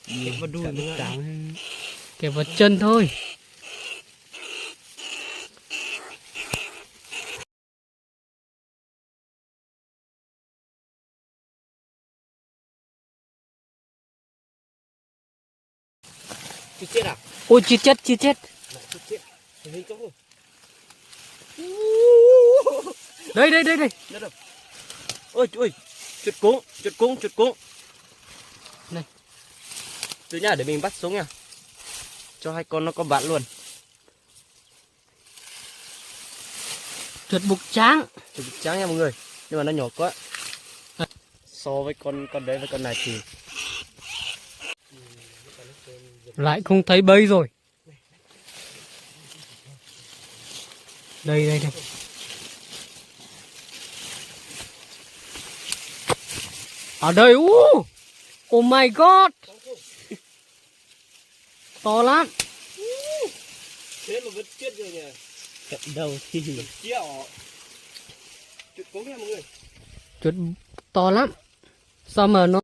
Kẹp vào đuôi nữa. Kẹp vào chân thôi. Chưa chết à? Ôi chưa chết. Chưa chết. Hình trong rồi. Đây. Đất rồi. Ôi, chuột cuống. Này. Từ nhà để mình bắt xuống nha. Cho hai con nó có bạn luôn. Chuột bục trắng. Chuột trắng nha mọi người. Nhưng mà nó nhỏ quá. So với con đấy với con này thì Lại không thấy bấy rồi. Đây. Ở đây. Oh my god. To lắm. thế mà vẫn chết rồi nhỉ. Cận đầu thì Chẹo. Chuột cuống nha mọi người. chuột to lắm. Sao mà nó